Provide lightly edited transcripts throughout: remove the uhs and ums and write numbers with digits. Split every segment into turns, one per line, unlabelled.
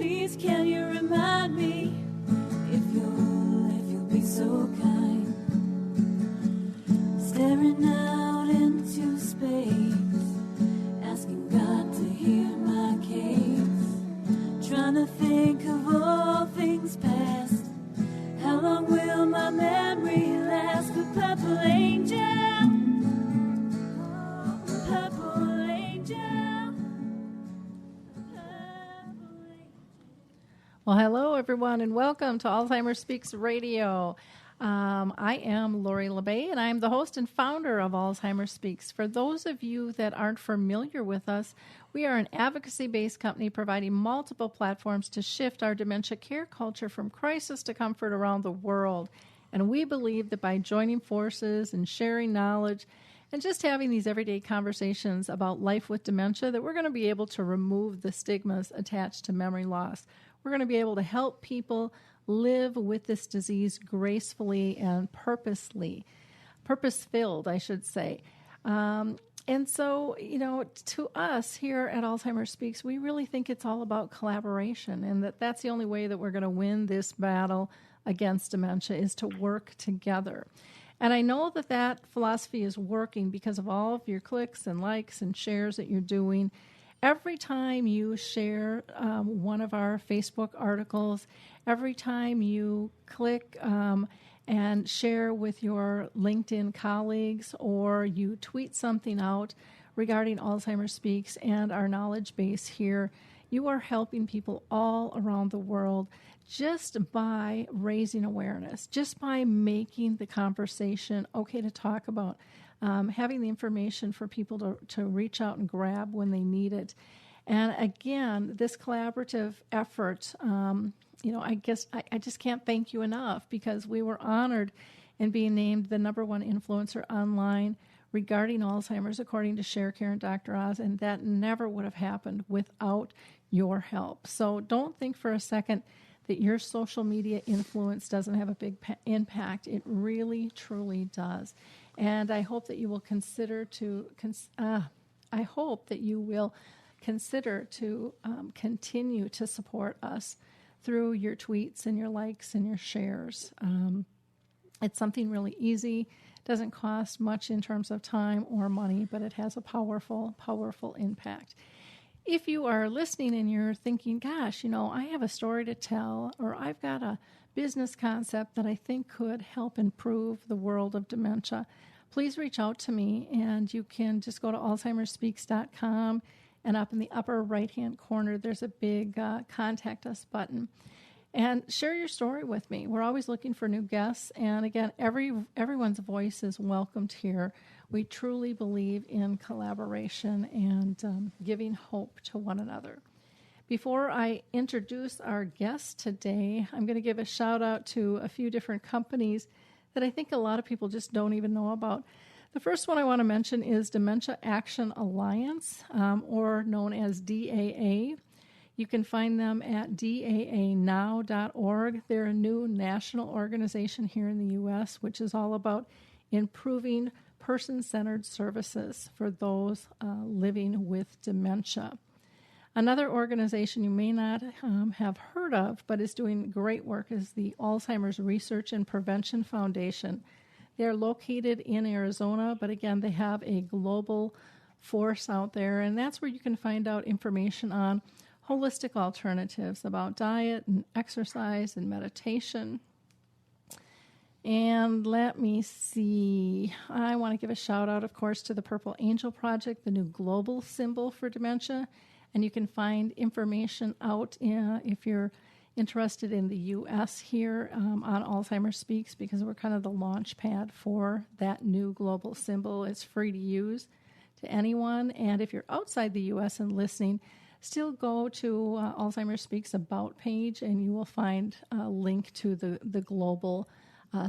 Please can you remind me if you'll be so kind, staring out into space, asking God to hear my case, trying to think of all things past. How long will my memory last? The purple angel, the purple angel.
Well, hello, everyone, and welcome to Alzheimer's Speaks Radio. I am Lori LeBay, and I'm the host and founder of Alzheimer's Speaks. For those of you that aren't familiar with us, we are an advocacy-based company providing multiple platforms to shift our dementia care culture from crisis to comfort around the world. And we believe that by joining forces and sharing knowledge and just having these everyday conversations about life with dementia, that we're going to be able to remove the stigmas attached to memory loss. We're going to be able to help people live with this disease gracefully and purpose-filled, I should say. And so, to us here at Alzheimer's Speaks, we really think it's all about collaboration, and that's the only way that we're going to win this battle against dementia is to work together. And I know that philosophy is working because of all of your clicks and likes and shares that you're doing. Every time you share one of our Facebook articles, every time you click and share with your LinkedIn colleagues, or you tweet something out regarding Alzheimer's Speaks and our knowledge base here, you are helping people all around the world just by raising awareness, just by making the conversation okay to talk about. Having the information for people to reach out and grab when they need it. And again, this collaborative effort, I just can't thank you enough, because we were honored in being named the #1 influencer online regarding Alzheimer's, according to ShareCare and Dr. Oz, and that never would have happened without your help. So don't think for a second that your social media influence doesn't have a big impact. It really, truly does. And I hope that you will consider to continue to support us through your tweets and your likes and your shares. It's something really easy. Doesn't cost much in terms of time or money, but it has a powerful, powerful impact. If you are listening and you're thinking, gosh, I have a story to tell, or I've got a business concept that I think could help improve the world of dementia, please reach out to me, and you can just go to alzheimersspeaks.com, and up in the upper right-hand corner, there's a big Contact Us button. And share your story with me. We're always looking for new guests, and again, everyone's voice is welcomed here. We truly believe in collaboration and giving hope to one another. Before I introduce our guest today, I'm going to give a shout out to a few different companies that I think a lot of people just don't even know about. The first one I want to mention is Dementia Action Alliance, or known as DAA. You can find them at daanow.org. They're a new national organization here in the U.S., which is all about improving person-centered services for those living with dementia. Another organization you may not have heard of, but is doing great work, is the Alzheimer's Research and Prevention Foundation. They're located in Arizona, but again, they have a global force out there, and that's where you can find out information on holistic alternatives about diet and exercise and meditation. And let me see. I want to give a shout out, of course, to the Purple Angel Project, the new global symbol for dementia. And you can find information out if you're interested in the U.S. here on Alzheimer's Speaks, because we're kind of the launch pad for that new global symbol. It's free to use to anyone. And if you're outside the U.S. and listening, still go to Alzheimer's Speaks About page, and you will find a link to the global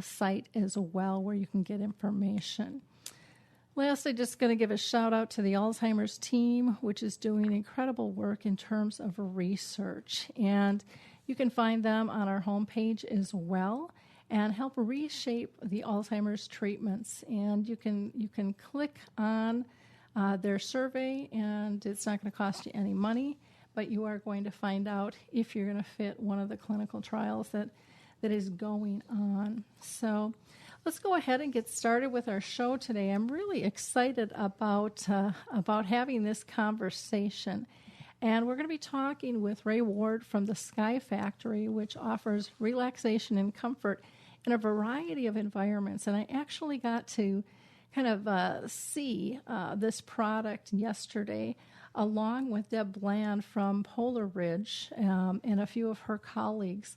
site as well, where you can get information. Last, I'm just going to give a shout out to the Alzheimer's team, which is doing incredible work in terms of research. And you can find them on our homepage as well, and help reshape the Alzheimer's treatments. And you can click on their survey, and it's not going to cost you any money. but you are going to find out if you're going to fit one of the clinical trials that is going on. So let's go ahead and get started with our show today. I'm really excited about having this conversation. And we're going to be talking with Ray Ward from the Sky Factory, which offers relaxation and comfort in a variety of environments. And I actually got to kind of see this product yesterday along with Deb Bland from Polar Ridge and a few of her colleagues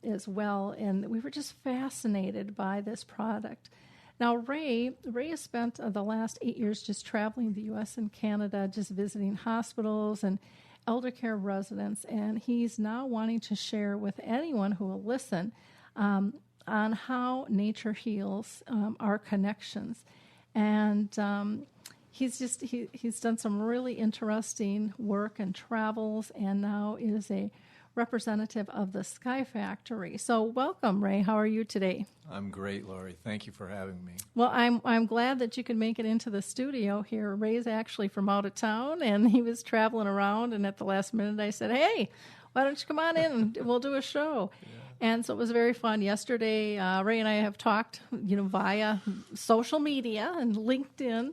as well. And we were just fascinated by this product. Now, Ray has spent the last 8 years just traveling the U.S. and Canada, just visiting hospitals and elder care residents, and he's now wanting to share with anyone who will listen on how nature heals our connections. And he's done some really interesting work and travels, and now is a representative of the Sky Factory. So welcome, Ray. How are you today?
I'm great, Lori. Thank you for having me.
Well, I'm glad that you could make it into the studio here. Ray's actually from out of town, and he was traveling around, and at the last minute I said, hey, why don't you come on in and we'll do a show? Yeah. And so it was very fun. Yesterday, Ray and I have talked, via social media and LinkedIn,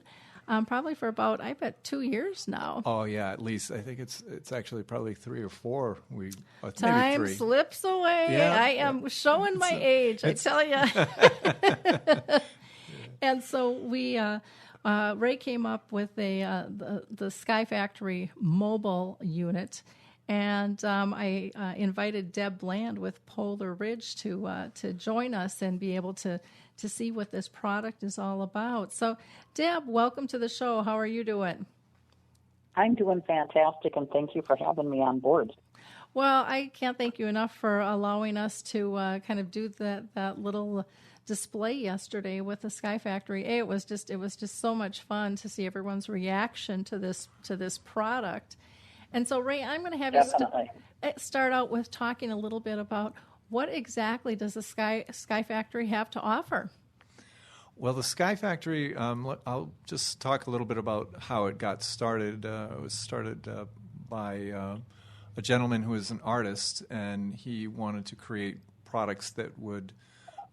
probably for about, I bet, 2 years now.
Oh, yeah, at least. I think it's actually probably 3 or 4.
Time
maybe 3.
Slips away. Yeah, I am showing my age, I tell you. And so we, Ray came up with the Sky Factory mobile unit. And I invited Deb Bland with Polar Ridge to join us and be able to see what this product is all about. So, Deb, welcome to the show. How are you doing?
I'm doing fantastic, and thank you for having me on board.
Well, I can't thank you enough for allowing us to kind of do that little display yesterday with the Sky Factory. It was just so much fun to see everyone's reaction to this product. And so, Ray, I'm going to have you start out with talking a little bit about what exactly does the Sky Factory have to offer?
Well, the Sky Factory, I'll just talk a little bit about how it got started. It was started by a gentleman who is an artist, and he wanted to create products that would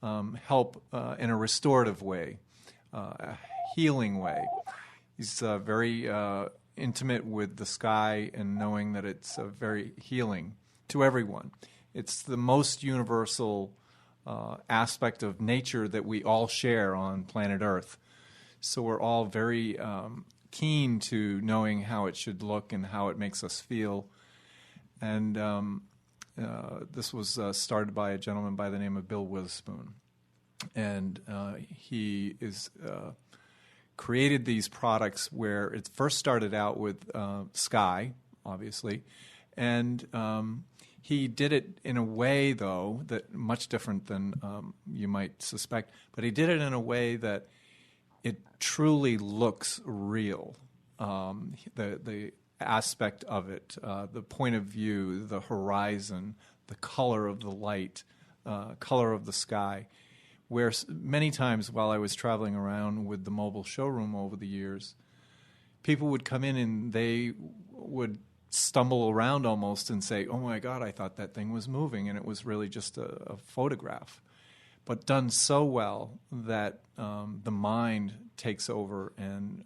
help in a restorative way, a healing way. He's very intimate with the sky and knowing that it's very healing to everyone. It's the most universal aspect of nature that we all share on planet Earth. So we're all very keen to knowing how it should look and how it makes us feel. And this was started by a gentleman by the name of Bill Witherspoon. And he is created these products where it first started out with sky, obviously, and he did it in a way, though, that much different than you might suspect, but he did it in a way that it truly looks real. The aspect of it, the point of view, the horizon, the color of the light, color of the sky, where many times while I was traveling around with the mobile showroom over the years, people would come in and they would stumble around almost and say, oh my God, I thought that thing was moving, and it was really just a photograph. But done so well that the mind takes over and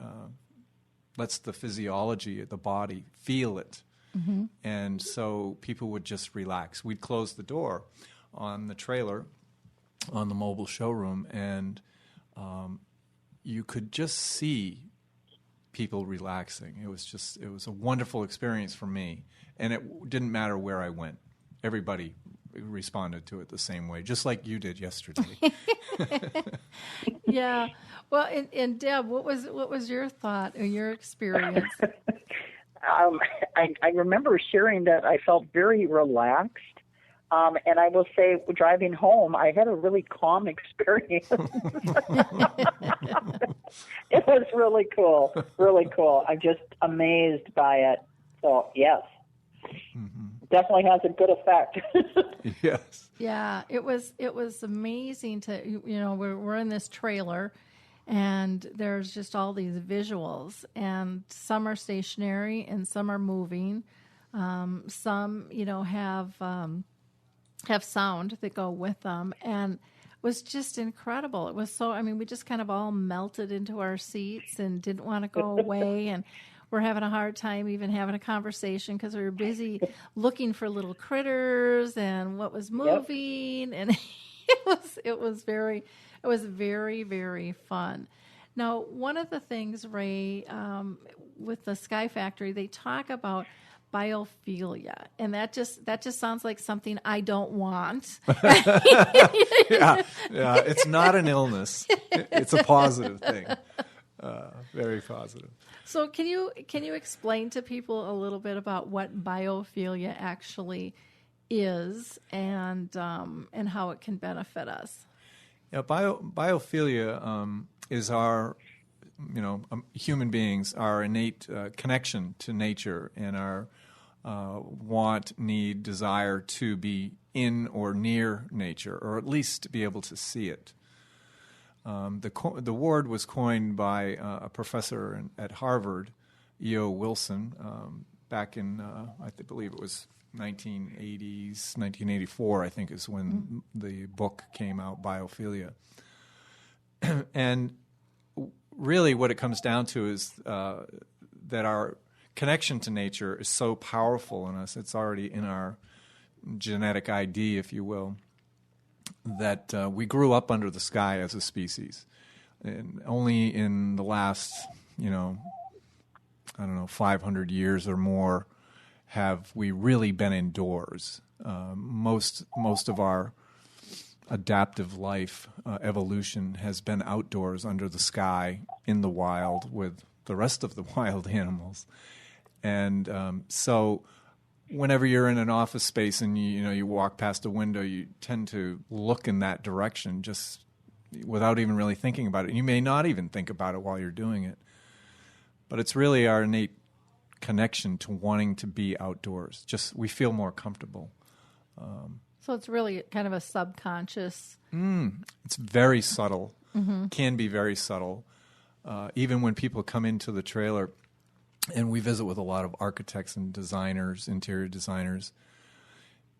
lets the physiology of the body feel it. Mm-hmm. And so people would just relax. We'd close the door on the trailer on the mobile showroom, and you could just see people relaxing. It was a wonderful experience for me, and it didn't matter where I went. Everybody responded to it the same way, just like you did yesterday.
Yeah. Well, and Deb, what was your thought or your experience?
I remember sharing that I felt very relaxed. And I will say, driving home, I had a really calm experience. It was really cool, really cool. I'm just amazed by it. So, yes, definitely has a good effect.
Yes.
Yeah, it was amazing to, we're in this trailer, and there's just all these visuals, and some are stationary and some are moving. Some, have sound that go with them, and was just incredible. It was so, we just kind of all melted into our seats and didn't want to go away, and we're having a hard time even having a conversation because we were busy looking for little critters and what was moving, and it was very, very fun. Now, one of the things, Ray, with the Sky Factory, they talk about biophilia, and that just sounds like something I don't want.
yeah, it's not an illness. It's a positive thing. Very positive.
So can you explain to people a little bit about what biophilia actually is and how it can benefit us?
Yeah, biophilia is our, human beings, our innate connection to nature and our want, need, desire to be in or near nature, or at least to be able to see it. The word was coined by a professor at Harvard, E.O. Wilson, back in, I believe it was 1980s, 1984, I think is when the book came out, Biophilia. And really what it comes down to is that our connection to nature is so powerful in us, it's already in our genetic ID, if you will, that we grew up under the sky as a species. And only in the last, 500 years or more have we really been indoors. Most of our adaptive life, evolution, has been outdoors under the sky in the wild with the rest of the wild animals. And so whenever you're in an office space and you walk past a window, you tend to look in that direction just without even really thinking about it. You may not even think about it while you're doing it. But it's really our innate connection to wanting to be outdoors. Just we feel more comfortable.
So it's really kind of a subconscious.
It's very subtle, can be very subtle. Even when people come into the trailer, and we visit with a lot of architects and designers, interior designers,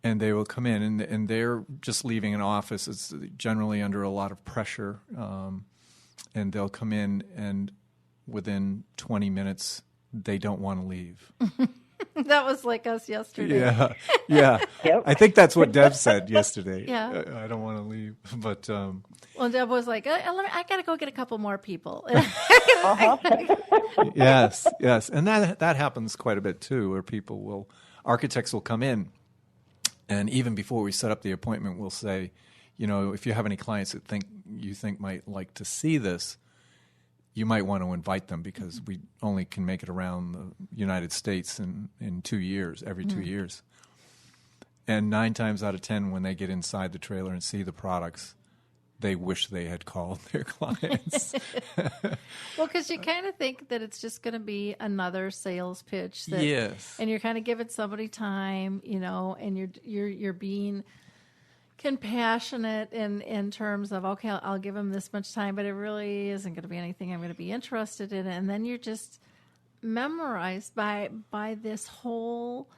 and they will come in, and they're just leaving an office. It's generally under a lot of pressure, and they'll come in, and within 20 minutes, they don't want to leave.
That was like us yesterday.
Yeah.
Yep.
I think that's what Deb said yesterday.
Yeah.
I don't want to leave, but
well, Deb was like, I got to go get a couple more people.
yes, and that happens quite a bit too, where architects will come in, and even before we set up the appointment, we'll say, if you have any clients that you think might like to see this, you might want to invite them because we only can make it around the United States in 2 years, every 2 years. And 9 times out of 10, when they get inside the trailer and see the products, they wish they had called their clients.
Well, because you kind of think that it's just going to be another sales pitch.
Yes.
And you're kind of giving somebody time, and you're being compassionate in terms of, okay, I'll give them this much time, but it really isn't going to be anything I'm going to be interested in. And then you're just memorized by this whole,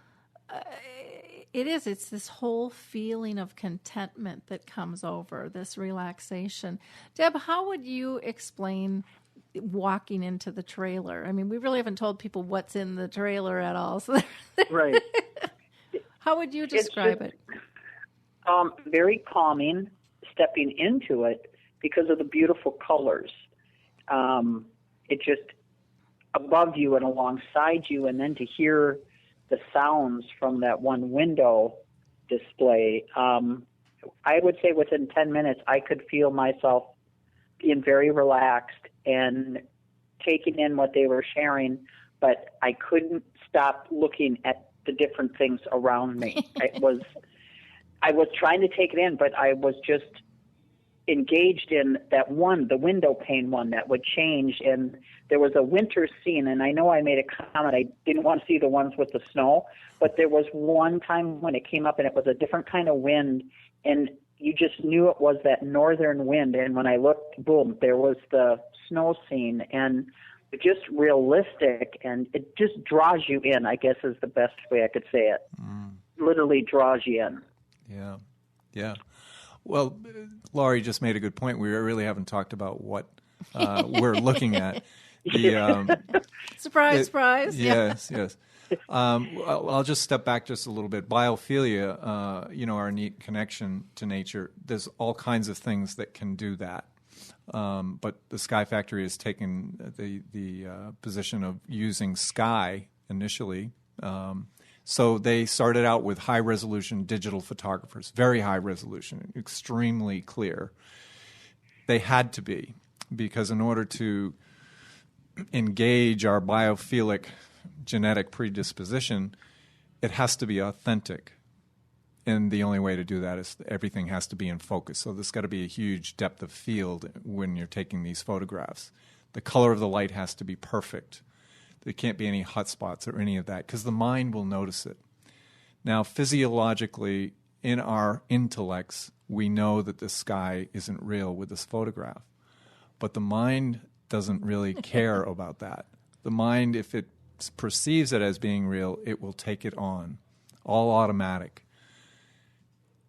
it's this whole feeling of contentment that comes over, this relaxation. Deb, how would you explain walking into the trailer? I mean, we really haven't told people what's in the trailer at all. So
Right.
How would you describe it?
Very calming stepping into it because of the beautiful colors. It just above you and alongside you, and then to hear the sounds from that one window display. I would say within 10 minutes, I could feel myself being very relaxed and taking in what they were sharing, but I couldn't stop looking at the different things around me. I was trying to take it in, but I was just engaged in that one, the window pane one that would change. And there was a winter scene, and I know I made a comment. I didn't want to see the ones with the snow, but there was one time when it came up and it was a different kind of wind, and you just knew it was that northern wind. And when I looked, boom, there was the snow scene. And just realistic, and it just draws you in, I guess is the best way I could say it. Literally draws you in.
Yeah, yeah. Well, Laurie just made a good point. We really haven't talked about what we're looking at.
Surprise, surprise.
Yes, yes. I'll just step back just a little bit. Biophilia, our neat connection to nature, there's all kinds of things that can do that. But the Sky Factory has taken the position of using sky initially. So they started out with high-resolution digital photographers, very high resolution, extremely clear. They had to be, because in order to engage our biophilic genetic predisposition, it has to be authentic. And the only way to do that is everything has to be in focus. So there's got to be a huge depth of field when you're taking these photographs. The color of the light has to be perfect. There can't be any hot spots or any of that, because the mind will notice it. Now, physiologically, in our intellects, we know that the sky isn't real with this photograph. But the mind doesn't really care about that. The mind, if it perceives it as being real, it will take it on, all automatic.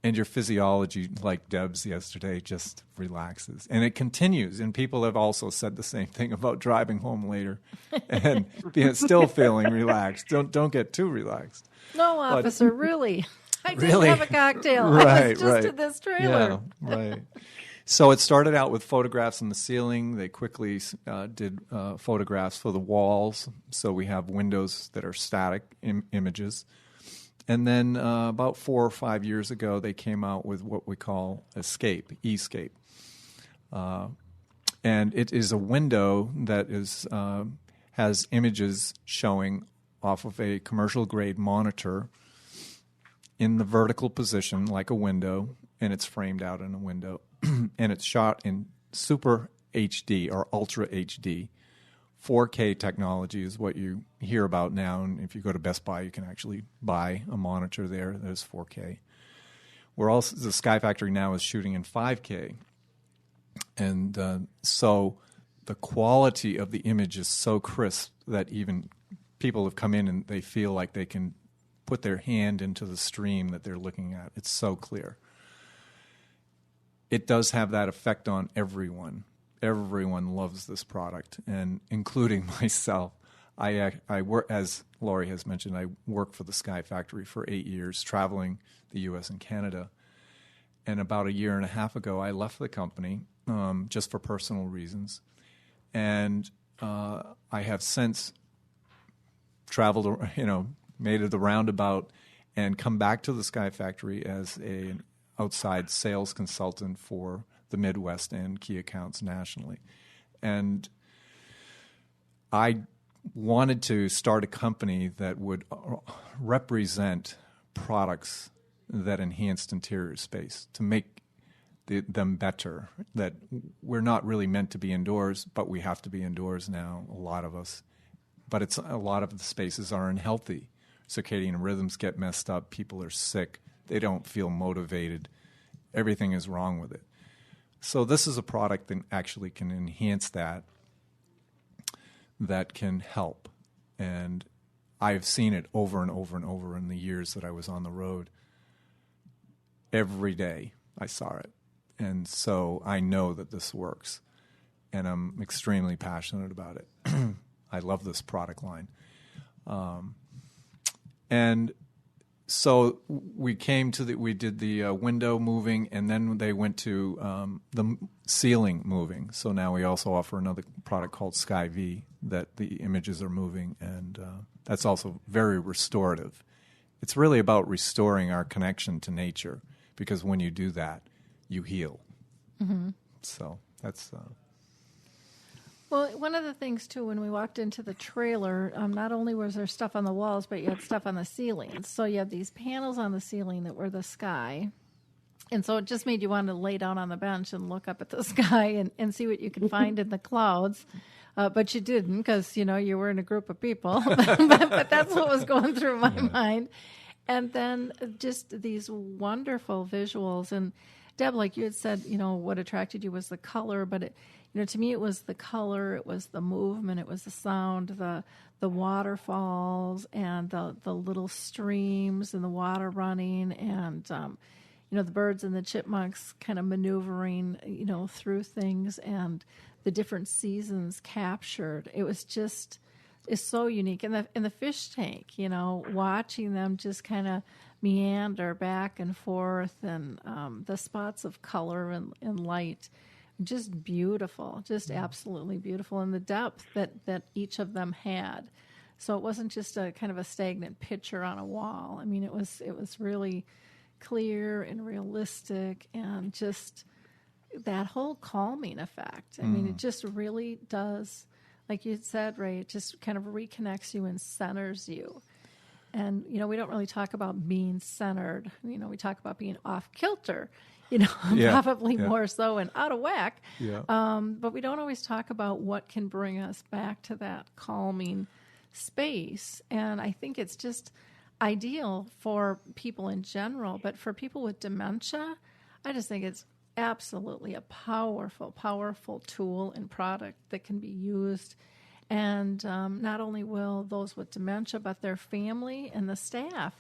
And your physiology, like Deb's yesterday, just relaxes. And it continues. And people have also said the same thing about driving home later and still feeling relaxed. Don't get too relaxed.
No, officer, really. I didn't
Really?
have a cocktail.
Right,
I was just
right.
in this trailer.
Yeah, right. So it started out with photographs in the ceiling. They quickly did photographs for the walls. So we have windows that are static images. And then about 4 or 5 years ago, they came out with what we call Escape. And it is a window that has images showing off of a commercial-grade monitor in the vertical position, like a window, and it's framed out in a window. And it's shot in Super HD or Ultra HD. 4K technology is what you hear about now, and if you go to Best Buy, you can actually buy a monitor there that is 4K. The Sky Factory now is shooting in 5K, and so the quality of the image is so crisp that even people have come in and they feel like they can put their hand into the stream that they're looking at. It's so clear. It does have that effect on everyone. Everyone loves this product, and including myself. I work, as Laurie has mentioned, I worked for the Sky Factory for 8 years, traveling the U.S. and Canada. And about a year and a half ago, I left the company just for personal reasons. And I have since traveled, made it the roundabout and come back to the Sky Factory as an outside sales consultant for the Midwest and key accounts nationally. And I wanted to start a company that would represent products that enhanced interior space to make them better, that we're not really meant to be indoors, but we have to be indoors now, a lot of us. But a lot of the spaces are unhealthy. Circadian rhythms get messed up. People are sick. They don't feel motivated. Everything is wrong with it. So this is a product that actually can enhance that can help. And I've seen it over and over and over in the years that I was on the road. Every day I saw it. And so I know that this works. And I'm extremely passionate about it. I love this product line. And so we did the window moving, and then they went to the ceiling moving. So now we also offer another product called Sky V that the images are moving, and that's also very restorative. It's really about restoring our connection to nature, because when you do that, you heal. Mm-hmm. So that's...
Well, one of the things, too, when we walked into the trailer, not only was there stuff on the walls, but you had stuff on the ceilings. So you had these panels on the ceiling that were the sky. And so it just made you want to lay down on the bench and look up at the sky and see what you could find in the clouds. But you didn't, because, you were in a group of people. but that's what was going through my mind. And then just these wonderful visuals. And Deb, like you had said, what attracted you was the color, but to me it was the color, it was the movement, it was the sound, the waterfalls and the little streams and the water running and, the birds and the chipmunks kind of maneuvering, through things and the different seasons captured. It was just, it's so unique. And the fish tank, watching them just kind of meander back and forth and the spots of color and light, just beautiful, just absolutely beautiful. And the depth that each of them had. So it wasn't just a kind of a stagnant picture on a wall. I mean, it was really clear and realistic and just that whole calming effect. I mean, it just really does, like you said, Ray, it just kind of reconnects you and centers you. And, we don't really talk about being centered. We talk about being off kilter, probably more so and out of whack.
Yeah.
But we don't always talk about what can bring us back to that calming space. And I think it's just ideal for people in general, but for people with dementia, I just think it's absolutely a powerful, powerful tool and product that can be used. And not only will those with dementia, but their family and the staff.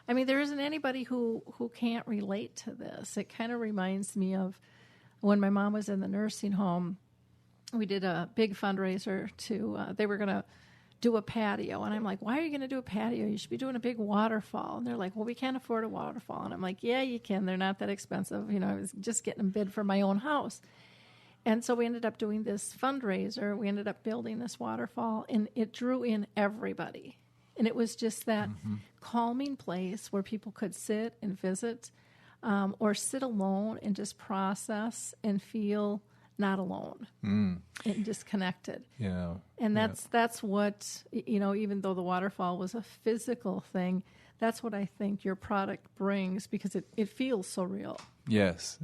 I mean, there isn't anybody who can't relate to this. It kind of reminds me of when my mom was in the nursing home. We did a big fundraiser they were going to do a patio. And I'm like, why are you going to do a patio? You should be doing a big waterfall. And they're like, well, we can't afford a waterfall. And I'm like, yeah, you can. They're not that expensive. I was just getting a bid for my own house. And so we ended up doing this fundraiser. We ended up building this waterfall, and it drew in everybody. And it was just that calming place where people could sit and visit or sit alone and just process and feel not alone and disconnected.
Yeah.
And that's what, even though the waterfall was a physical thing, that's what I think your product brings because it feels so real.
Yes,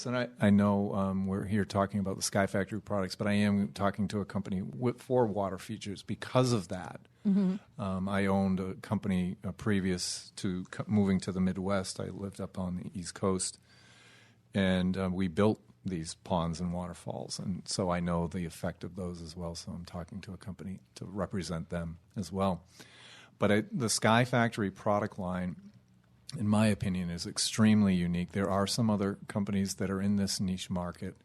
and I know we're here talking about the Sky Factory products, but I am talking to a company for water features because of that. I owned a company previous to moving to the Midwest. I lived up on the East Coast, and we built these ponds and waterfalls, and so I know the effect of those as well, so I'm talking to a company to represent them as well. But the Sky Factory product line, in my opinion, is extremely unique. There are some other companies that are in this niche market,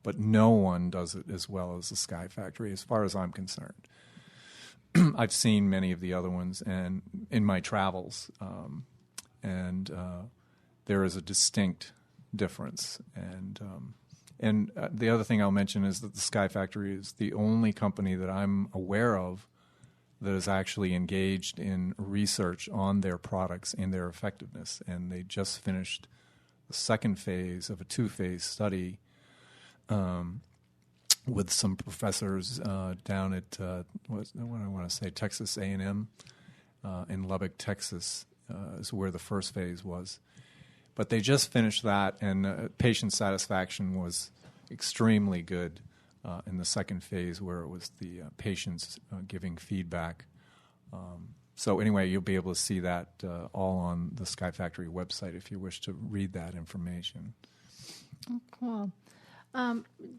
but no one does it as well as the Sky Factory, as far as I'm concerned. I've seen many of the other ones and in my travels, and there is a distinct difference. And the other thing I'll mention is that the Sky Factory is the only company that I'm aware of that is actually engaged in research on their products and their effectiveness. And they just finished the second phase of a 2-phase study with some professors down at, what I want to say, Texas A&M in Lubbock, Texas, is where the first phase was. But they just finished that, and patient satisfaction was extremely good in the second phase, where it was the patients giving feedback. So anyway, you'll be able to see that all on the Sky Factory website if you wish to read that information.
Oh, cool.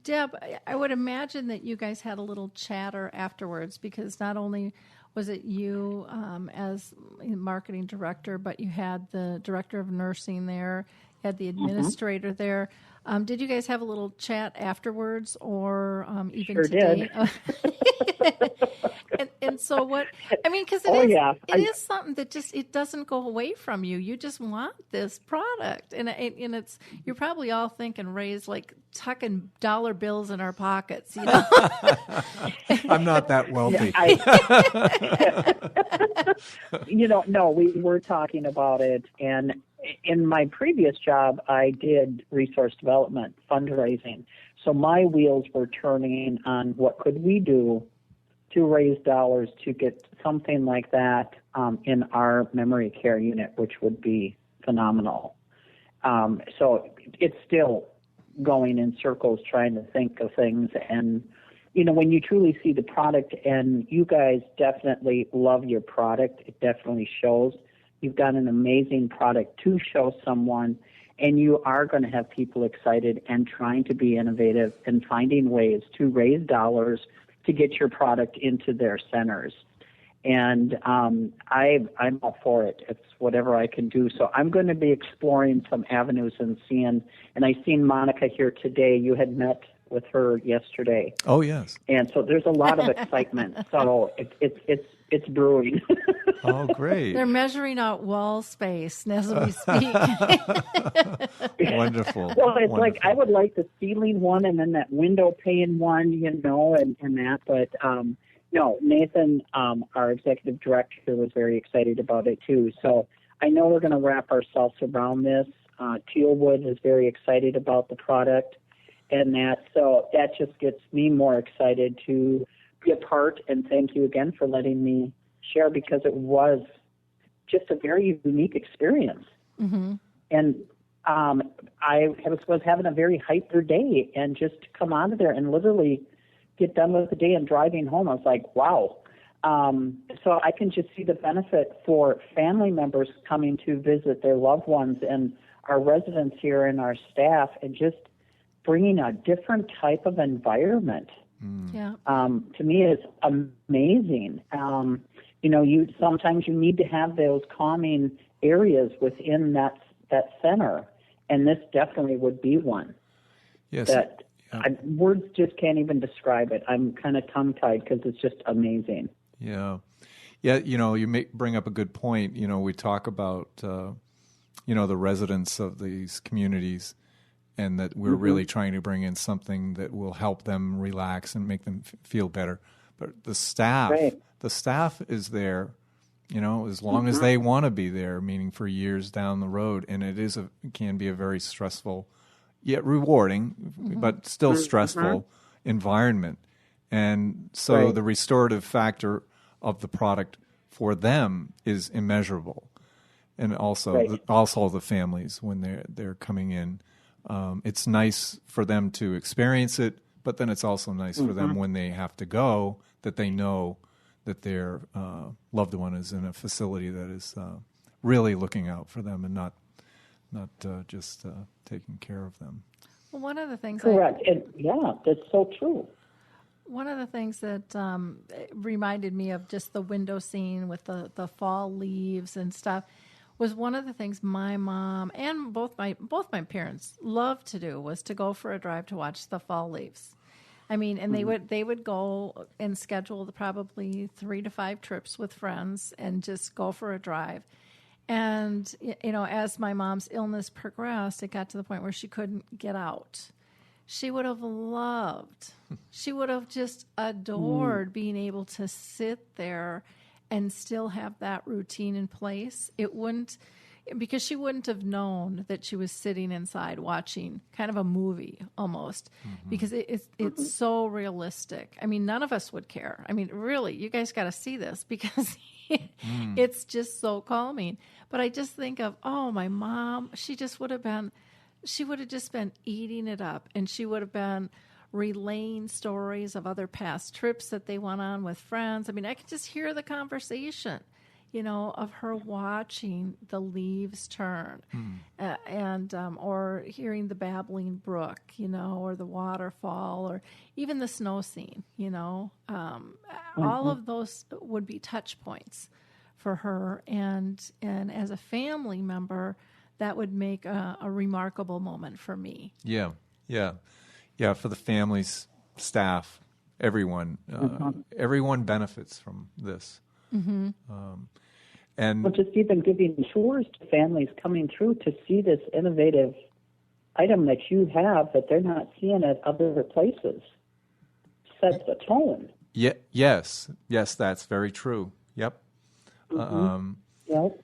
Deb, I would imagine that you guys had a little chatter afterwards because not only was it you as marketing director, but you had the director of nursing there, you had the administrator there. Did you guys have a little chat afterwards or even
sure
today?
Did.
and so what, I mean, because it is something that just, it doesn't go away from you. You just want this product. And it's, you're probably all thinking, Ray's like tucking dollar bills in our pockets, you know?
I'm not that wealthy.
No, we were talking about it. And in my previous job, I did resource development, fundraising. So my wheels were turning on what could we do to raise dollars to get something like that in our memory care unit, which would be phenomenal. So it's still going in circles trying to think of things. And, when you truly see the product, and you guys definitely love your product, it definitely shows. You've got an amazing product to show someone, And you are going to have people excited and trying to be innovative and finding ways to raise dollars to get your product into their centers. And I'm all for it. It's whatever I can do. So I'm going to be exploring some avenues and seeing. And I seen Monica here today. You had met with her yesterday.
Oh, yes.
And so there's a lot of excitement. So it's brewing.
Oh, great.
They're measuring out wall space as we speak.
Wonderful.
Well, it's
Wonderful.
like I would like the ceiling one and then that window pane one, and that. But no, Nathan, our executive director, was very excited about it too. So I know we're going to wrap ourselves around this. Tealwood is very excited about the product. And so that just gets me more excited to be a part, and thank you again for letting me share, because it was just a very unique experience.
Mm-hmm.
And I was having a very hyper day, and just to come out of there and literally get done with the day and driving home, I was like, wow. So I can just see the benefit for family members coming to visit their loved ones and our residents here and our staff, and just bringing a different type of environment.
Yeah.
To me, is amazing. Sometimes you need to have those calming areas within that center, and this definitely would be one.
Yes.
Words just can't even describe it. I'm kind of tongue-tied because it's just amazing.
Yeah. Yeah, you bring up a good point. We talk about, the residents of these communities, and that we're really trying to bring in something that will help them relax and make them feel better. But the staff is there, as long as they want to be there, meaning for years down the road. And it can be a very stressful, yet rewarding, but still stressful environment. And so the restorative factor of the product for them is immeasurable. And also the families when they're coming in. It's nice for them to experience it, but then it's also nice for them when they have to go, that they know that their loved one is in a facility that is really looking out for them and not just taking care of them.
Well, one of the things
Correct. That's so true.
One of the things that reminded me of just the window scene with the fall leaves and stuff was one of the things my mom and both my parents loved to do was to go for a drive to watch the fall leaves. I mean, and they would go and schedule probably 3 to 5 trips with friends and just go for a drive. And as my mom's illness progressed, it got to the point where she couldn't get out. She would have loved, she would have just adored being able to sit there and still have that routine in place. Because she wouldn't have known that she was sitting inside watching kind of a movie almost, because it's so realistic. I mean, none of us would care. I mean, really, you guys got to see this because it's just so calming. But I just think of, my mom, she would have just been eating it up, and she would have been relaying stories of other past trips that they went on with friends. I mean, I could just hear the conversation, of her watching the leaves turn or hearing the babbling brook, or the waterfall, or even the snow scene, all of those would be touch points for her. And as a family member, that would make a remarkable moment for me.
Yeah. For the families, staff, everyone, everyone benefits from this. And
just even giving tours to families coming through to see this innovative item that you have that they're not seeing at other places sets a tone.
Yes, that's very true. Yep.
Yep.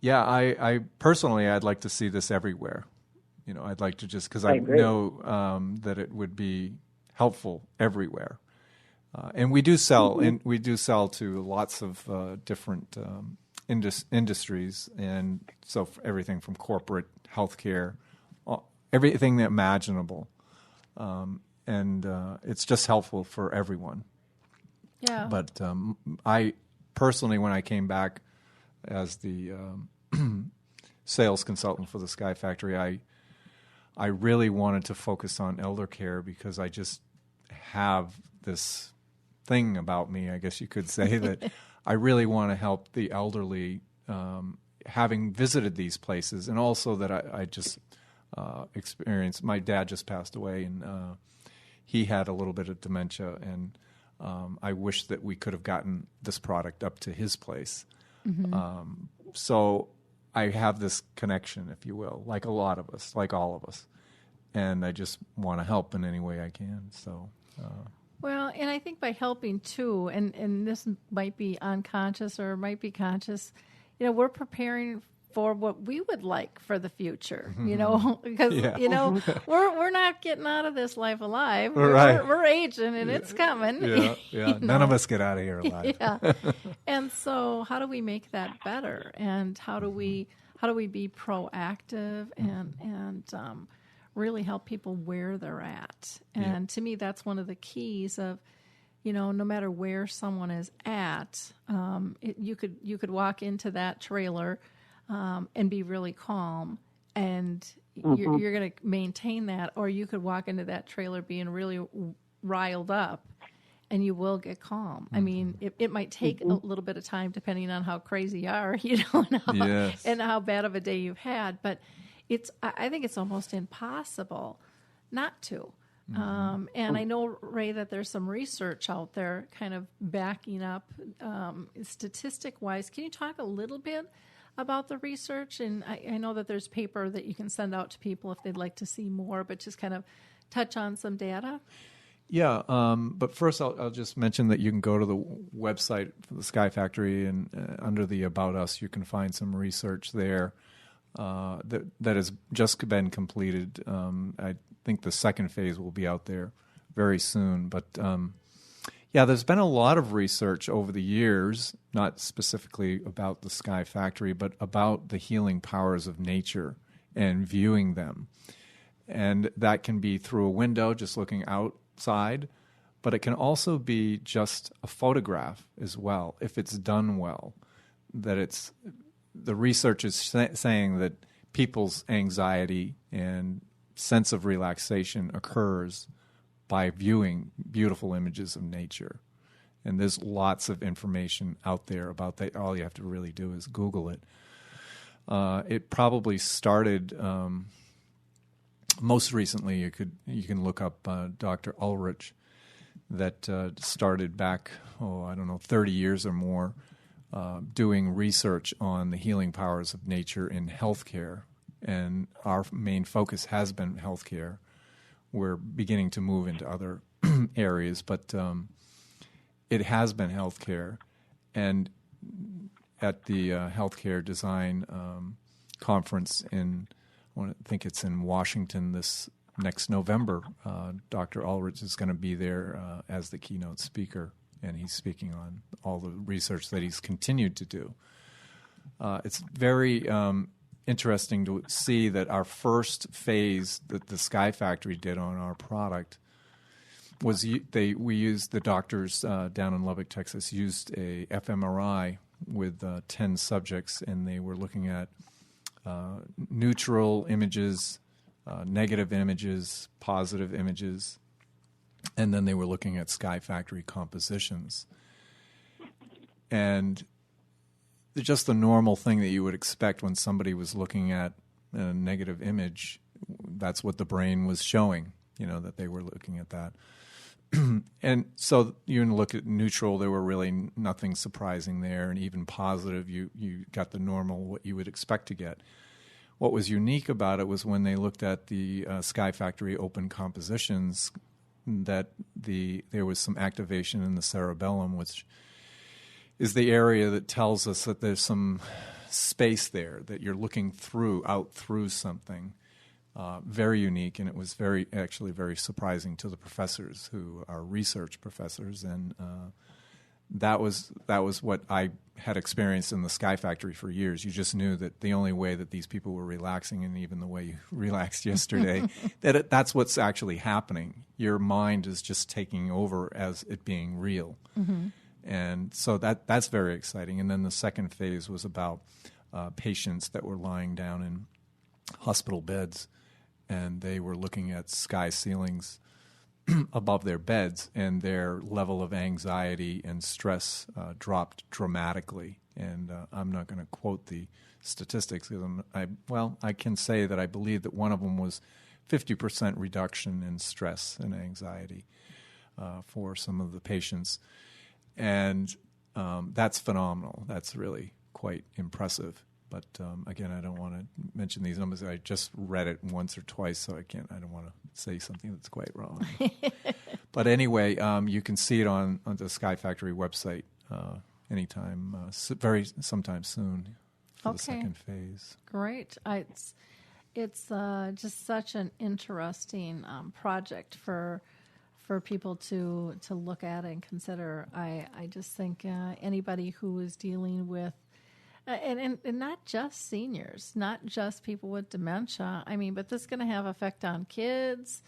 Yeah, I personally, I'd like to see this everywhere. I'd like to because I know that it would be helpful everywhere. And we do sell, to lots of different industries, and so everything from corporate healthcare, everything imaginable, and it's just helpful for everyone.
Yeah.
But I personally, when I came back as the sales consultant for the Sky Factory, I really wanted to focus on elder care because I just have this thing about me, I guess you could say, that I really want to help the elderly, having visited these places, and also that I just experienced. My dad just passed away, and he had a little bit of dementia, and I wish that we could have gotten this product up to his place. So I have this connection, if you will, like a lot of us, like all of us, and I just want to help in any way I can. So.
Well, and I think by helping too, and this might be unconscious or might be conscious, we're preparing for what we would like for the future, because, we're not getting out of this life alive.
Right.
We're aging and it's coming.
Yeah. None of us get out of here alive.
Yeah. And so how do we make that better? And how do we be proactive and really help people where they're at? And to me, that's one of the keys of, no matter where someone is at, you could walk into that trailer and be really calm, and you're going to maintain that, or you could walk into that trailer being really riled up, and you will get calm. I mean, it might take a little bit of time depending on how crazy you are, and how bad of a day you've had, but I think it's almost impossible not to. And I know, Ray, that there's some research out there kind of backing up statistic-wise. Can you talk a little bit about the research? And I know that there's paper that you can send out to people if they'd like to see more, but just kind of touch on some data.
Yeah, but first I'll just mention that you can go to the website for the Sky Factory, and under the About Us, you can find some research there that has just been completed. I think the second phase will be out there very soon. But there's been a lot of research over the years, not specifically about the Sky Factory, but about the healing powers of nature and viewing them. And that can be through a window, just looking outside, but it can also be just a photograph as well, if it's done well. The research is saying that people's anxiety and sense of relaxation occurs by viewing beautiful images of nature. And there's lots of information out there about that. All you have to really do is Google it. It probably started most recently. You can look up Dr. Ulrich, that started back 30 years or more, doing research on the healing powers of nature in healthcare. And our main focus has been healthcare. We're beginning to move into other areas, but it has been healthcare. And at the Healthcare Design Conference I think it's in Washington this next November, Dr. Ulrich is going to be there as the keynote speaker, and he's speaking on all the research that he's continued to do. It's very interesting to see that our first phase that the Sky Factory did on our product was we used, the doctors down in Lubbock, Texas, used a fMRI with 10 subjects, and they were looking at neutral images, negative images, positive images, and then they were looking at Sky Factory compositions. And just the normal thing that you would expect when somebody was looking at a negative image, that's what the brain was showing, that they were looking at that. And so you look at neutral, there were really nothing surprising there, and even positive, you got the normal, what you would expect to get. What was unique about it was when they looked at the Sky Factory open compositions, that there was some activation in the cerebellum, which is the area that tells us that there's some space there, that you're looking out through something. Very unique, and it was very surprising to the professors who are research professors, and that was what I had experienced in the Sky Factory for years. You just knew that the only way that these people were relaxing, and even the way you relaxed yesterday, that's what's actually happening. Your mind is just taking over as it being real. Mm-hmm. And so that's very exciting. And then the second phase was about patients that were lying down in hospital beds, and they were looking at sky ceilings above their beds, and their level of anxiety and stress dropped dramatically. And I'm not going to quote the statistics. I can say that I believe that one of them was 50% reduction in stress and anxiety for some of the patients. And that's phenomenal. That's really quite impressive. But again, I don't want to mention these numbers. I just read it once or twice, so I don't want to say something that's quite wrong. But anyway, you can see it on the Sky Factory website anytime, sometime soon for the second phase.
Great. It's just such an interesting project for people to look at and consider. I just think anybody who is dealing with and not just seniors, not just people with dementia. I mean, but this is going to have effect on kids,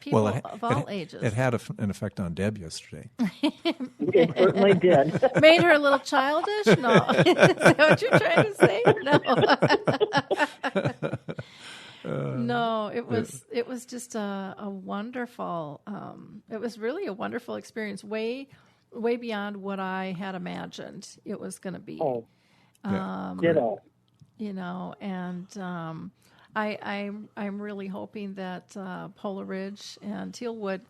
people of all ages.
It had an effect on Deb yesterday.
It certainly did.
Made her a little childish? No. Is that what you're trying to say? No. No, it was just a wonderful. It was really a wonderful experience, way beyond what I had imagined it was going to be.
Oh,
and I'm really hoping that Polar Ridge and Tealwood,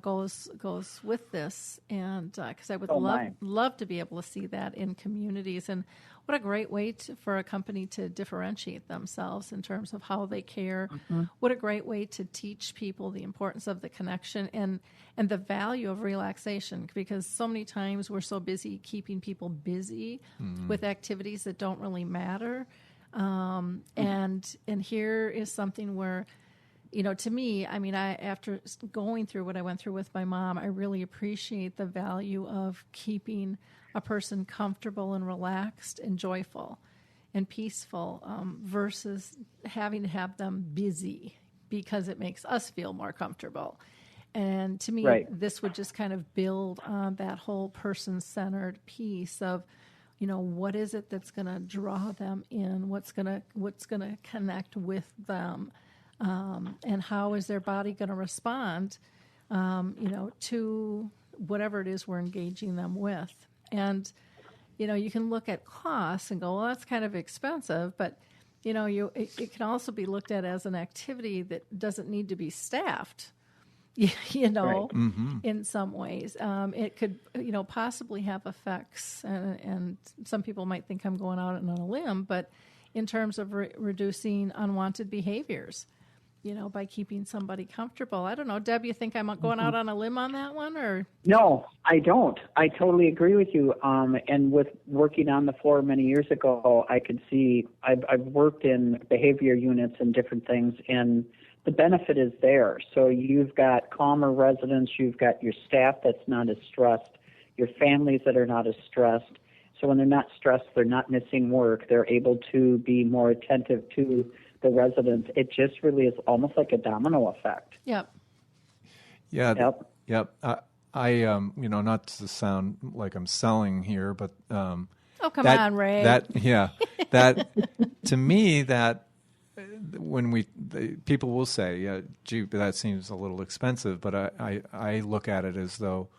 goes with this, and because I would love to be able to see that in communities. And what a great way for a company to differentiate themselves in terms of how they care. Mm-hmm. What a great way to teach people the importance of the connection and the value of relaxation, because so many times we're so busy keeping people busy with activities that don't really matter. And here is something where, to me, I mean, after going through what I went through with my mom, I really appreciate the value of keeping a person comfortable and relaxed and joyful and peaceful versus having to have them busy because it makes us feel more comfortable. And to me, this would just kind of build on that whole person-centered piece of, what is it that's going to draw them in? What's going to connect with them? And how is their body going to respond, to whatever it is we're engaging them with? And, you can look at costs and go, well, that's kind of expensive, but, it can also be looked at as an activity that doesn't need to be staffed. In some ways. It could, possibly have effects, and some people might think I'm going out on a limb, but in terms of reducing unwanted behaviors, by keeping somebody comfortable. I don't know, Deb, you think I'm going out on a limb on that one, or?
No, I don't. I totally agree with you. And with working on the floor many years ago, I could see, I've worked in behavior units and different things, and the benefit is there. So you've got calmer residents, you've got your staff that's not as stressed, your families that are not as stressed. So when they're not stressed, they're not missing work, they're able to be more attentive to the residents. It just really is almost like a domino effect.
Yep.
Yeah. Yep. I not to sound like I'm selling here, but
oh, come on, Ray.
That to me, that when people will say, gee, that seems a little expensive, but I look at it as though,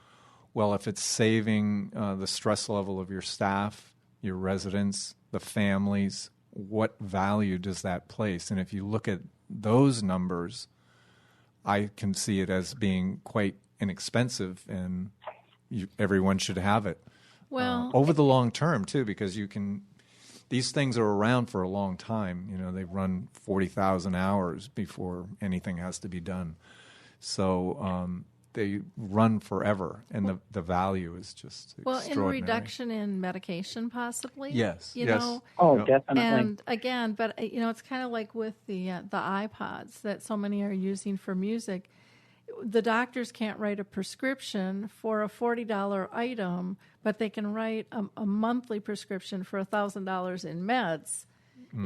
well, if it's saving the stress level of your staff, your residents, the families, what value does that place? And if you look at those numbers, I can see it as being quite inexpensive, and everyone should have it.
Well,
over the long term, too, because these things are around for a long time. They run 40,000 hours before anything has to be done. So they run forever, and the value is just extraordinary.
Well, in reduction in medication, possibly.
Yes.
Oh, definitely.
And again, but it's kind of like with the iPods that so many are using for music. The doctors can't write a prescription for a $40 item, but they can write a monthly prescription for $1,000 in meds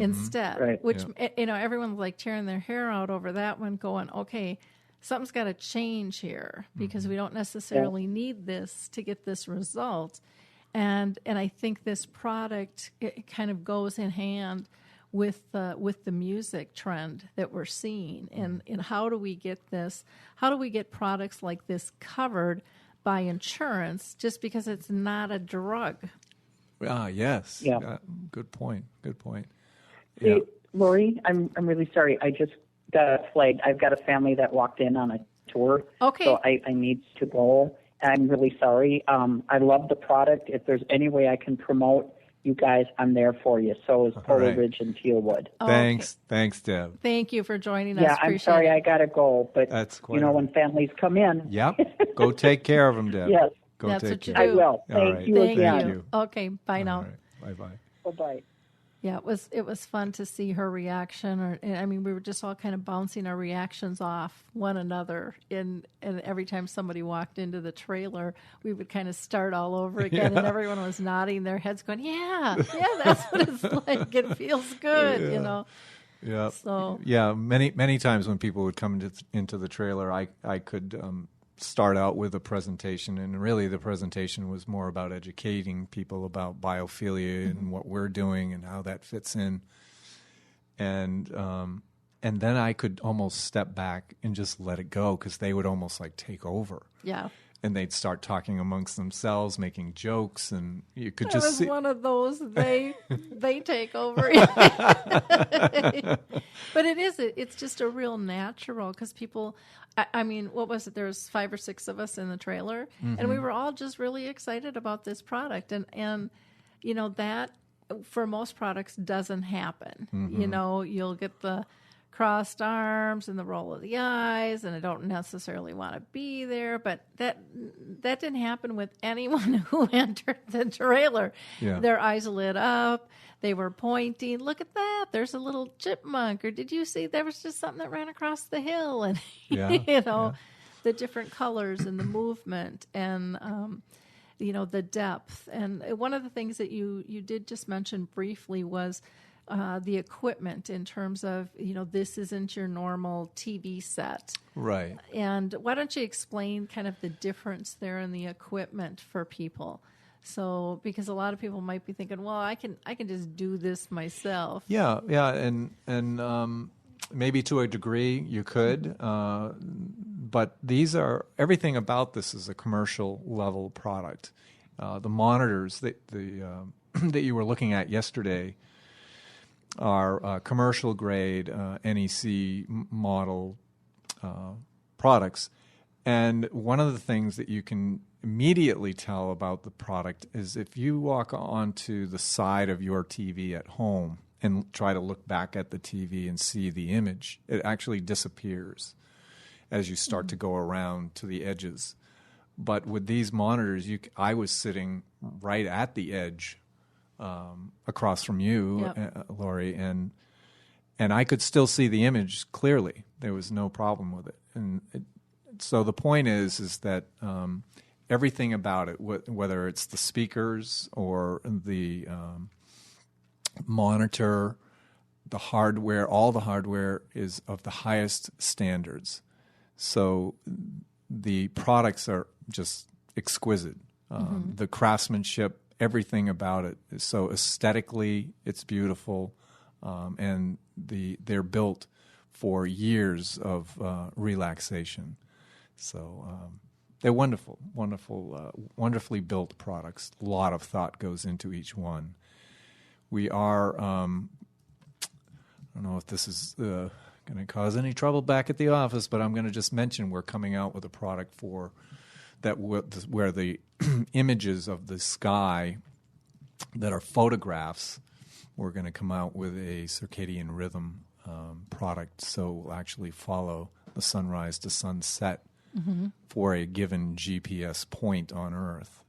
instead.
Right.
Which everyone's like tearing their hair out over that one, going, okay, something's got to change here because we don't necessarily need this to get this result. And I think this product, it kind of goes in hand with the music trend that we're seeing. And how do we get this? How do we get products like this covered by insurance just because it's not a drug?
Yes.
Yeah.
Good point. Good point.
See, Lori, I'm really sorry. I just got flagged. I've got a family that walked in on a tour.
Okay.
So I need to go. I'm really sorry. I love the product. If there's any way I can promote you guys, I'm there for you. So is Polar Ridge and Tealwood.
Thanks, Deb.
Thank you for joining us.
Yeah, I'm sorry I got to go, but
That's quite
when families come in.
Yep. Go take care of them, Deb.
Yes.
Go
That's
take
what you
care.
do.
I will. Thank
right.
you
Thank
again.
you. Okay, bye now.
All right. Bye-bye.
Bye-bye.
Yeah, it was fun to see her reaction. We were just all kind of bouncing our reactions off one another. And every time somebody walked into the trailer, we would kind of start all over again. And everyone was nodding their heads, going, "Yeah, that's what it's like. It feels good,
Yeah.
So
many times when people would come into the trailer, I could start out with a presentation, and really the presentation was more about educating people about biophilia and what we're doing and how that fits in. And then I could almost step back and just let it go because they would almost like take over.
Yeah.
And they'd start talking amongst themselves, making jokes, and you could
It
just
was
see.
one of those they take over. But it's just a real natural because people. What was it? There was 5 or 6 of us in the trailer, and we were all just really excited about this product, and that for most products doesn't happen. You'll get the crossed arms and the roll of the eyes, and I don't necessarily want to be there, but that didn't happen with anyone who entered the trailer.
Yeah.
Their eyes lit up. They were pointing, look at that, there's a little chipmunk, or did you see there was just something that ran across the hill? And the different colors and the movement and the depth. And one of the things that you did just mention briefly was the equipment in terms of, this isn't your normal TV set.
Right.
And why don't you explain kind of the difference there in the equipment for people? So, because a lot of people might be thinking, well, I can just do this myself.
Yeah, and maybe to a degree you could, but everything about this is a commercial level product. The monitors that that you were looking at yesterday are commercial grade NEC model products. And one of the things that you can immediately tell about the product is if you walk onto the side of your TV at home and try to look back at the TV and see the image, it actually disappears as you start to go around to the edges. But with these monitors, I was sitting right at the edge across from you, Lori, and I could still see the image clearly. There was no problem with it. So the point is that everything about it, whether it's the speakers or the monitor, the hardware, all the hardware is of the highest standards. So the products are just exquisite. The craftsmanship, everything about it. So aesthetically, it's beautiful, and they're built for years of relaxation. So they're wonderful, wonderfully built products. A lot of thought goes into each one. We are, I don't know if this is going to cause any trouble back at the office, but I'm going to just mention we're coming out with a product for that where the images of the sky that are photographs, we're going to come out with a circadian rhythm product, so we'll actually follow the sunrise to sunset for a given GPS point on Earth.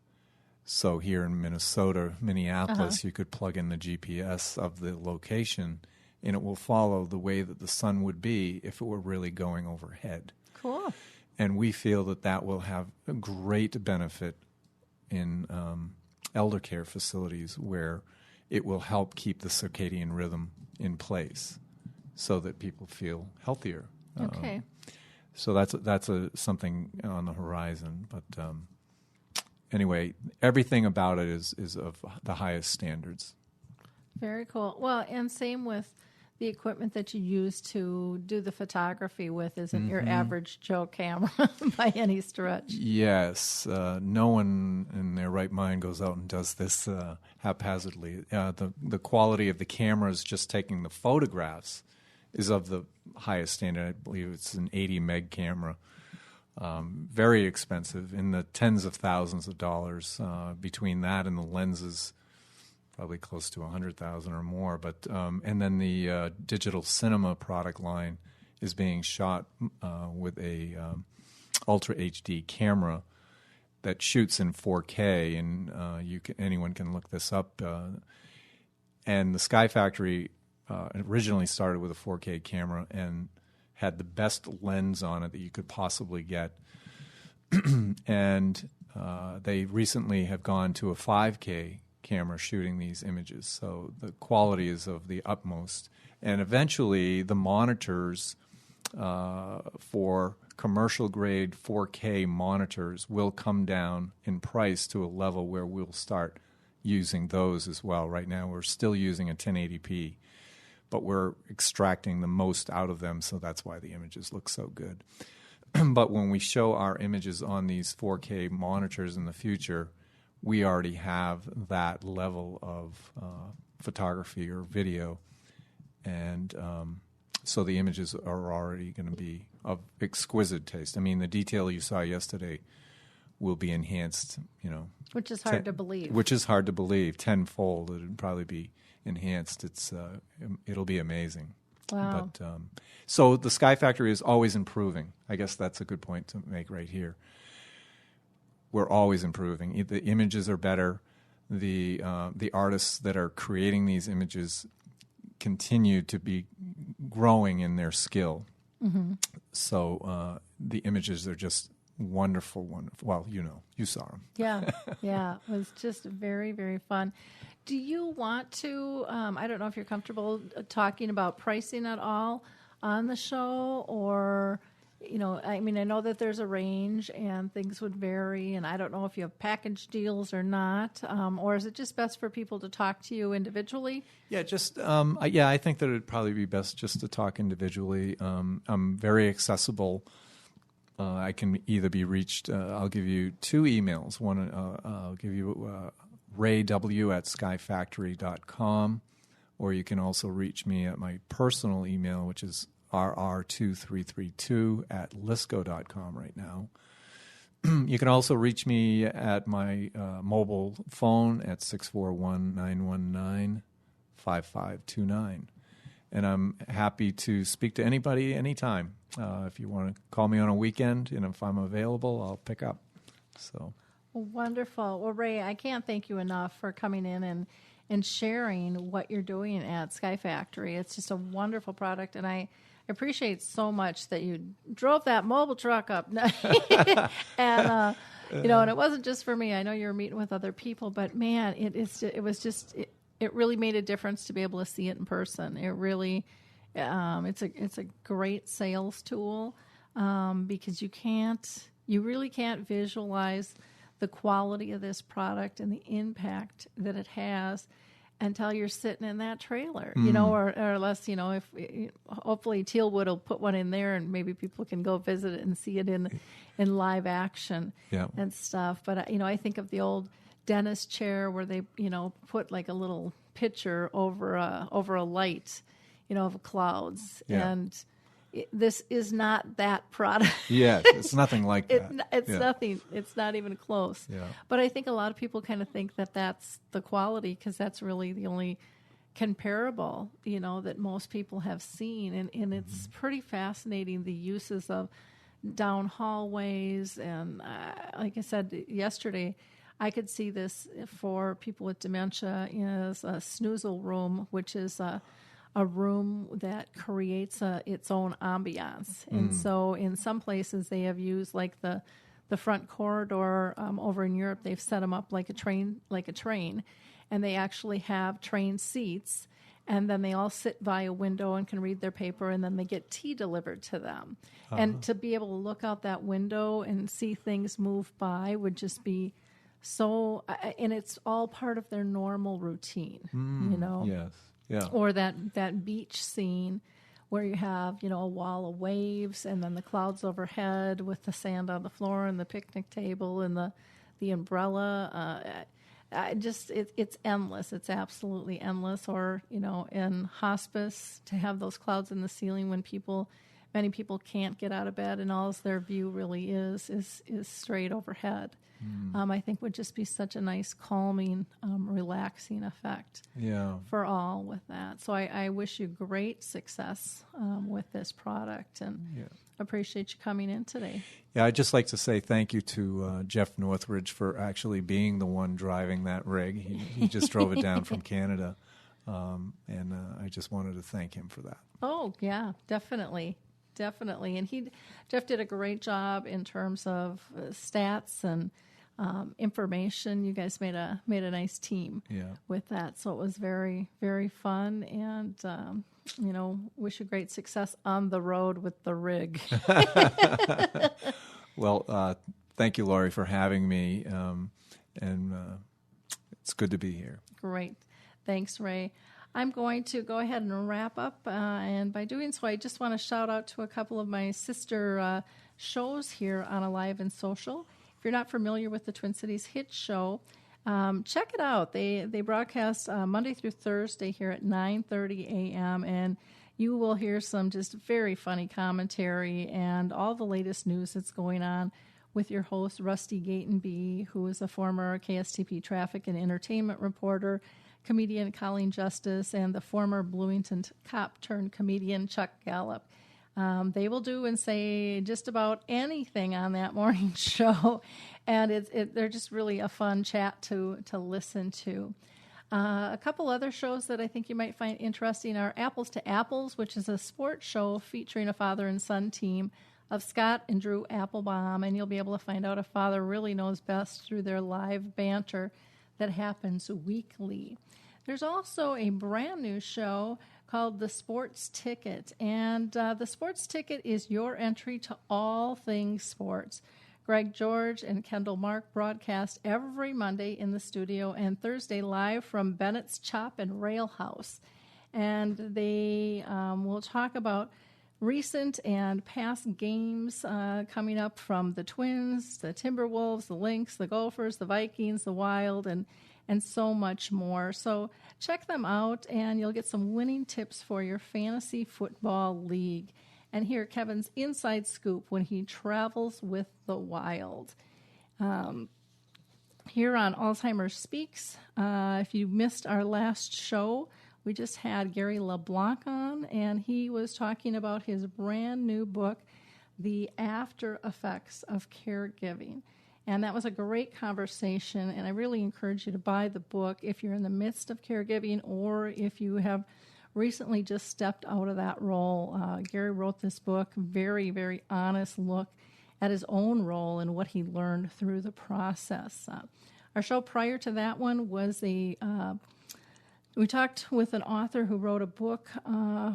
So here in Minneapolis, you could plug in the GPS of the location, and it will follow the way that the sun would be if it were really going overhead.
Cool.
And we feel that will have a great benefit in elder care facilities where it will help keep the circadian rhythm in place so that people feel healthier.
Okay.
So that's something on the horizon. But anyway, everything about it is of the highest standards.
Very cool. Well, and same with the equipment that you use to do the photography with isn't your average Joe camera by any stretch.
Yes, no one in their right mind goes out and does this haphazardly. The quality of the cameras, just taking the photographs, is of the highest standard. I believe it's an 80 meg camera. Very expensive, in the tens of thousands of dollars. Between that and the lenses, probably close to $100,000 or more. But and then the digital cinema product line is being shot with a Ultra HD camera that shoots in 4K, and anyone can look this up. And the Sky Factory originally started with a 4K camera and had the best lens on it that you could possibly get. And they recently have gone to a 5K camera shooting these images. So the quality is of the utmost. And eventually the monitors for commercial grade 4K monitors will come down in price to a level where we'll start using those as well. Right now we're still using a 1080p, but we're extracting the most out of them, so that's why the images look so good. But when we show our images on these 4K monitors in the future, we already have that level of photography or video, and so the images are already going to be of exquisite taste. I mean, the detail you saw yesterday will be enhanced,
Which is hard to believe.
Which is hard to believe, tenfold. It'll probably be enhanced. It'll be amazing.
Wow.
But so the Sky Factory is always improving. I guess that's a good point to make right here. We're always improving. The images are better. The artists that are creating these images continue to be growing in their skill. Mm-hmm. So the images are just wonderful, wonderful. Well, you saw them.
Yeah. It was just very, very fun. Do you want to, I don't know if you're comfortable talking about pricing at all on the show, or, I mean, I know that there's a range and things would vary, and I don't know if you have package deals or not, or is it just best for people to talk to you individually?
Yeah, I think that it'd probably be best just to talk individually. I'm very accessible. I can either be reached, I'll give you two emails. One, I'll give you rayw@skyfactory.com, or you can also reach me at my personal email, which is rr2332@lisco.com right now. You can also reach me at my mobile phone at 641-919-5529. And I'm happy to speak to anybody anytime. If you want to call me on a weekend, and if I'm available, I'll pick up. So
wonderful. Well, Ray, I can't thank you enough for coming in and sharing what you're doing at Sky Factory. It's just a wonderful product, and I appreciate so much that you drove that mobile truck up. And and it wasn't just for me. I know you were meeting with other people, but man, it really made a difference to be able to see it in person. It really, it's a great sales tool because you really can't visualize the quality of this product and the impact that it has until you're sitting in that trailer, or unless, if hopefully Tealwood will put one in there and maybe people can go visit it and see it in live action and stuff. But, I think of the old dentist chair where they, put like a little picture over a light, of clouds. Yeah. And this is not that product.
Yeah, it's nothing like that.
It's nothing. It's not even close. Yeah. But I think a lot of people kind of think that that's the quality because that's really the only comparable, that most people have seen. And it's pretty fascinating, the uses of down hallways. And like I said yesterday, I could see this for people with dementia as a snoozle room, which is a room that creates its own ambiance. And so in some places they have used like the front corridor over in Europe, they've set them up like a train, and they actually have train seats, and then they all sit by a window and can read their paper, and then they get tea delivered to them. And to be able to look out that window and see things move by would just be so, and it's all part of their normal routine, you know.
Yes. Yeah.
Or that beach scene where you have, you know, a wall of waves and then the clouds overhead with the sand on the floor and the picnic table and the umbrella. It's endless. It's absolutely endless. Or, you know, in hospice, to have those clouds in the ceiling when many people can't get out of bed and all their view really is straight overhead. I think would just be such a nice calming, relaxing effect for all with that. So I wish you great success with this product and appreciate you coming in today.
Yeah, I'd just like to say thank you to Jeff Northridge for actually being the one driving that rig. He just drove it down from Canada, and I just wanted to thank him for that.
Oh, yeah, definitely. And Jeff did a great job in terms of stats and information. You guys made a nice team with that. So it was very, very fun, and you know, wish you great success on the road with the rig.
Well, thank you, Laurie, for having me, and it's good to be here.
Great. Thanks, Ray. I'm going to go ahead and wrap up, and by doing so, I just want to shout out to a couple of my sister shows here on Alive and Social. If you're not familiar with the Twin Cities Hit Show, check it out. They broadcast Monday through Thursday here at 9:30 a.m., and you will hear some just very funny commentary and all the latest news that's going on with your host, Rusty Gatenby, who is a former KSTP traffic and entertainment reporter, comedian Colleen Justice, and the former Bloomington cop turned comedian Chuck Gallup. They will do and say just about anything on that morning show, and they're just really a fun chat to listen to. A couple other shows that I think you might find interesting are Apples to Apples, which is a sports show featuring a father and son team of Scott and Drew Applebaum, and you'll be able to find out if father really knows best through their live banter that happens weekly. There's also a brand new show called The Sports Ticket, and The Sports Ticket is your entry to all things sports. Greg George and Kendall Mark broadcast every Monday in the studio and Thursday live from Bennett's Chop and Rail House. And they will talk about recent and past games coming up from the Twins, the Timberwolves, the Lynx, the Gophers, the Vikings, the Wild, and so much more. So check them out, and you'll get some winning tips for your fantasy football league. And hear Kevin's inside scoop when he travels with the Wild. Here on Alzheimer's Speaks, if you missed our last show, we just had Gary LeBlanc on, and he was talking about his brand new book, The After Effects of Caregiving. And that was a great conversation, and I really encourage you to buy the book if you're in the midst of caregiving or if you have recently just stepped out of that role. Gary wrote this book, very, very honest look at his own role and what he learned through the process. Our show prior to that one was we talked with an author who wrote a book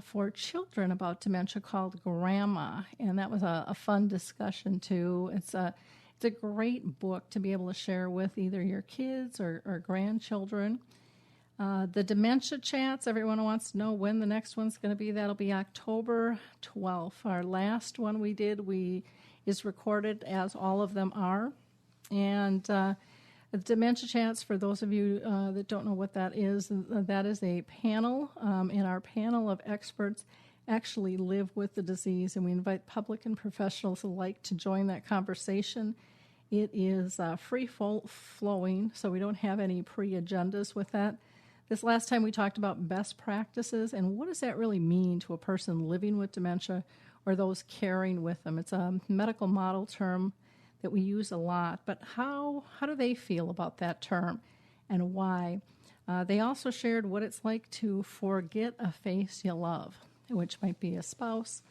for children about dementia called Grandma, and that was a fun discussion too. It's a great book to be able to share with either your kids or grandchildren. The dementia chats, everyone wants to know when the next one's going to be. That'll be October 12th. Our last one we did is recorded, as all of them are. And the dementia chats, for those of you that don't know what that is a panel, and our panel of experts actually live with the disease, and we invite public and professionals alike to join that conversation. It is free-flowing, so we don't have any pre-agendas with that. This last time we talked about best practices and what does that really mean to a person living with dementia or those caring with them. It's a medical model term that we use a lot, but how do they feel about that term and why? They also shared what it's like to forget a face you love, which might be a spouse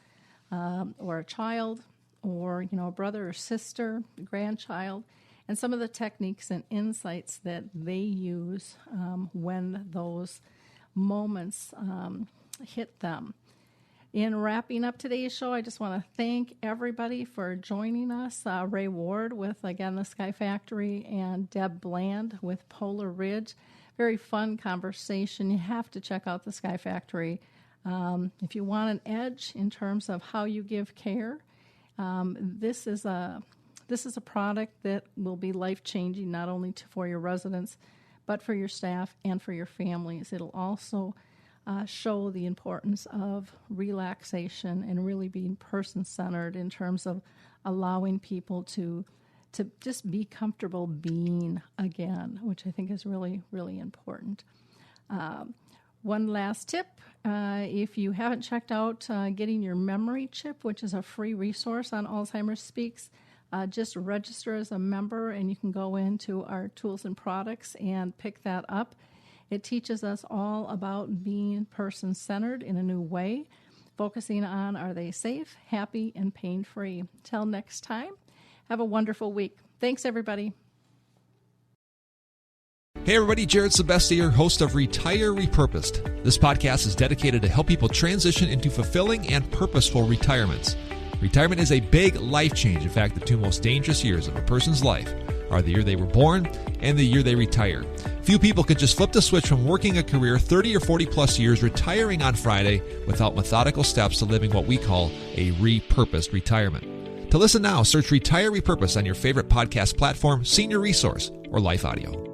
or a child or a brother or sister, a grandchild, and some of the techniques and insights that they use when those moments hit them. In wrapping up today's show, I just want to thank everybody for joining us. Ray Ward with, again, the Sky Factory, and Deb Bland with Polar Ridge. Very fun conversation. You have to check out the Sky Factory. If you want an edge in terms of how you give care, this is a product that will be life-changing, not only for your residents, but for your staff and for your families. It'll also show the importance of relaxation and really being person-centered in terms of allowing people to just be comfortable being again, which I think is really, really important. One last tip, if you haven't checked out getting your memory chip, which is a free resource on Alzheimer's Speaks, just register as a member and you can go into our tools and products and pick that up. It teaches us all about being person-centered in a new way, focusing on are they safe, happy, and pain-free. Till next time, have a wonderful week. Thanks, everybody.
Hey everybody, Jared Sebestier, host of Retire Repurposed. This podcast is dedicated to help people transition into fulfilling and purposeful retirements. Retirement is a big life change. In fact, the two most dangerous years of a person's life are the year they were born and the year they retire. Few people can just flip the switch from working a career 30 or 40 plus years, retiring on Friday, without methodical steps to living what we call a repurposed retirement. To listen now, search Retire Repurposed on your favorite podcast platform, Senior Resource, or Life Audio.